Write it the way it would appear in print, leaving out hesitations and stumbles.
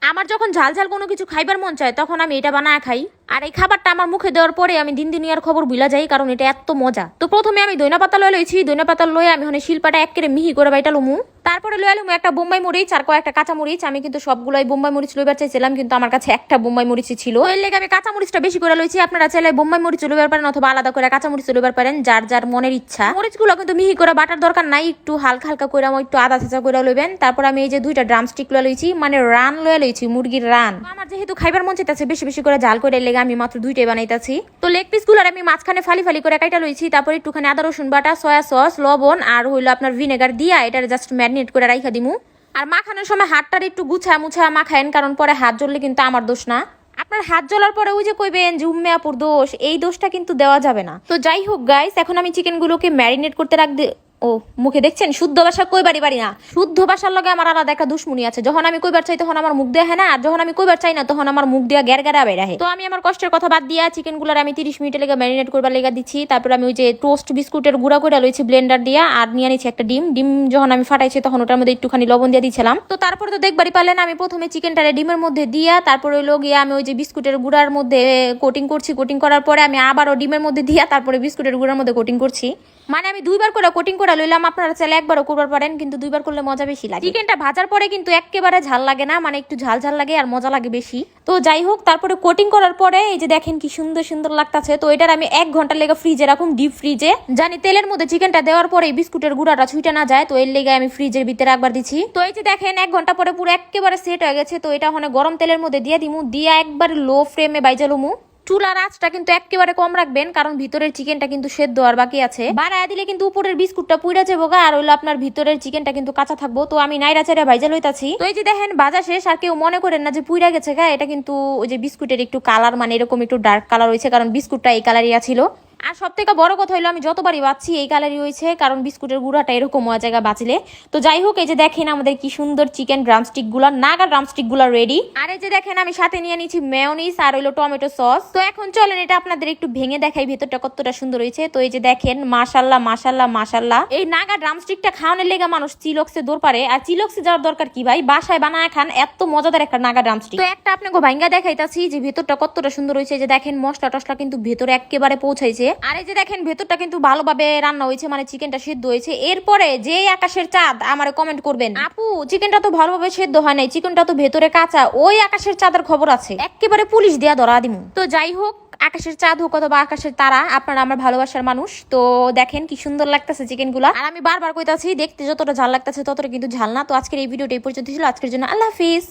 আমার যখন ঝাল ঝাল কোনো কিছু খাইবার মন চায় তখন আমি এটা বানায় খাই। আর এই খাবারটা আমার মুখে দেওয়ার পরে আমি দিন দিন ইয়ার খবর ভুলা যাই, কারণ এটা এত মজা। তো প্রথমে আমি দইনা পাতা লয়ে লইছি, দইনা পাতা লয়ে আমি হনে শিলপাটা একেবারে মিহি করে বাইটা লমু। তারপরে লয়ে লমু একটা বোম্বাই মরিচ আর কয়েকটা কাঁচা মরিচ। আমি কিন্তু সবগুলাই বোম্বাই মরিচ লইবার চাইছিলাম, কিন্তু আমার কাছে একটা বোম্বাই মরিচ ছিল, এর লেগে আমি কাঁচা মরিচটা বেশি করে লইছি। আপনারা চাইলে বোম্বাই মরিচ লইবার পারেন অথবা আলাদা করে কাঁচা মরিচ লইবার পারেন, যার যার মনের ইচ্ছা। মরিচগুলো কিন্তু মিহি করে বাটার দরকার নাই, একটু হালকা হালকা করে একটু আদা চেঁচা করে লইবেন। তারপর আমি এই যে দুইটা ড্রামস্টিক লয়ে লইছি, মানে রান লয়ে লইছি, মুরগির রান। আমার যেহেতু খাইবার মন চাইতেছে বেশি বেশি করে ঝাল করে, লেগে আমি মাত্র দুইটাই বানাইতাছি। তো লেগ পিস গুলার আমি মাঝখানে ফালি ফালি করে কাইটা লইছি। তারপর একটুখানি আদা রসুন বাটা, সয়া সস, লবণ আর হইলো আপনার ভিনেগার দিয়া এটা জাস্ট ম্যারিনেট করে রাইখা দিমু। আর মাখানোর সময় হাতটার একটু গুছা মুছা মাখায়েন, কারণ পরে হাত জ্বললে কিন্তু আমার দোষ না। আপনার হাত জ্বলার পরে ওই যে কইবেন যে উম্মে আপুর দোষ, এই দোষটা কিন্তু দেওয়া যাবে না। তো যাই হোক গাইস, এখন আমি চিকেন গুলোকে ম্যারিনেট করতে ও মুখে দেখছেন শুদ্ধ ভাষা কইবারই পারি না। শুদ্ধ ভাষার লগে আমার আলাদা একটা দুশ্মনী আছে। যখন আমি কইবার চাই তখন আমার মুখ দেয়া হয় না, আর যখন আমি কইবার চাই না তখন আমার মুখ দিয়া গ্যার গ্যারা বের হয়। তো আমি আমার কষ্টের কথা বাদ দিয়া চিকেন গুলার আমি 30 মিনিটের লেগে ম্যারিনেট করবার লেগে দিচ্ছি। তারপর আমি ওই যে টোস্ট বিস্কুটের গুঁড়া করে লইছি ব্লেন্ডার দিয়া, আর নিয়ে নিচ্ছি একটা ডিম যখন আমি ফাটাইছি তখন ওটার মধ্যে একটুখানি লবণ দিয়ে দিয়েছিলাম। তো তারপরে তো দেখবারই পারলেন আমি প্রথমে চিকেনটারে ডিমের মধ্যে দিয়া তারপরে ওই গিয়ে আমি ওই যে বিস্কুটের গুঁড়ার মধ্যে কোটিং করছি। কোটিং করার পরে আমি আবারও ডিমের মধ্যে দিয়া তারপরে বিস্কুটের গুঁড়ার মধ্যে কোটিং করছি। মানে আমি দুইবার করে কোটিং করে লইলাম। আপনারা চাইলে একবারও করবার পারেন, কিন্তু দুইবার করলে মজা বেশি লাগে। চিকেনটা ভাজার পরে কিন্তু একেবারে ঝাল লাগে না, মানে একটু ঝাল ঝাল লাগে আর মজা লাগে বেশি। তো যাই হোক, তারপরে কোটিং করার পরে এই যে দেখেন কি সুন্দর সুন্দর লাগতাছে। তো এটার আমি 1 ঘন্টা লেগে ফ্রিজে রাখুন, ডিপ ফ্রিজে, জানি তেলের মধ্যে চিকেনটা দেওয়ার পরে বিস্কুটের গুঁড়াটা ছুটে না যায়। তো এর লেগে আমি ফ্রিজের ভিতরে একবার দিচ্ছি। তো এই যে দেখেন 1 ঘন্টা পরে পুরো একেবারে সেট হয়ে গেছে। তো এটা ওখানে গরম তেলের মধ্যে দিয়ে দিমু, দিয়া একবার লো ফ্লেমে বাইজালুমু। চুলার আঁচটা কিন্তু একেবারে কম রাখবেন, কারণ ভিতরের চিকেনটা কিন্তু সেদ্ধ আর বাকি আছে। বাড়ায় দিলে কিন্তু উপরের বিস্কুটটা পুইরা যাবো গা, আর হইলো আপনার ভিতরের চিকেনটা কিন্তু কাঁচা থাকবো। তো আমি নাইরা চাইরা ভাইজা লইতাছি। তো এই যে দেখেন ভাজা শেষ, আর কেউ মনে করেন না যে পুইরা গেছে গা, এটা কিন্তু ওই যে বিস্কুটের একটু কালার, মানে এরকম একটু ডার্ক কালার হয়েছে, কারণ বিস্কুটটা এই কালারিয়া ছিল। আর সব থেকে বড় কথা হইলো আমি যতবারই বাচ্ছি এই কালারই হয়েছে, কারণ বিস্কুটের গুঁড়াটা এরকম হওয়া জায়গা বাঁচলে। তো যাই হোক, এই যে দেখেন আমাদের কি সুন্দর চিকেন ড্রামস্টিক গুলা, নাগা ড্রামস্টিক গুলা রেডি। আর এই যে দেখেন আমি সাথে নিয়ে নিচ্ছি মেয়োনিজ আর হইলো টমেটো সস। তো এখন চলেন এটা আপনাদের একটু ভেঙে দেখাই ভেতরটা কতটা সুন্দর হয়েছে। তো এই যে দেখেন মাশাল্লাহ মাশাল্লাহ মাশাল্লাহ। এই নাগা ড্রামস্টিকটা খাওয়ানোর লেগে মানুষ চিলক্সে দৌড় পারে, আর চিলক্সে যাওয়ার দরকার কি ভাই, বাসায় বানায় খান, এত মজাদার একটা নাগা ড্রামস্টিক। তো একটা আপনাকে ভাঙ্গা দেখাইতাছি যে ভেতরটা কতটা সুন্দর হয়েছে। যে দেখেন মশলা টসলা কিন্তু ভেতরে একেবারে পৌঁছাইছে। আর এই যে দেখেন ভেতরটা কিন্তু ভালোভাবে রান্না হয়েছে, মানে চিকেনটা সিদ্ধ হয়েছে। এরপরে যে আকাশের চাঁদ আমারে কমেন্ট করবেন, আপু চিকেনটা তো ভালোভাবে সিদ্ধ হয় নাই, চিকেনটা তো ভেতরে কাঁচা, ওই আকাশের চাঁদের খবর আছে, একেবারে পুলিশ দিয়া ধরা দিমু। তো যাই হোক, আকাশের চাঁদ হোক অথবা আকাশের তারা, আপনারা আমার ভালোবাসার মানুষ। তো দেখেন কি সুন্দর লাগতেছে চিকেন গুলা। আর আমি বারবার কইতাছি দেখতে যতটা ঝাল লাগতেছে ততটা কিন্তু ঝাল না। তো আজকের এই ভিডিওটা এই পর্যন্ত ছিল। আজকের জন্য আল্লাহ হাফিজ।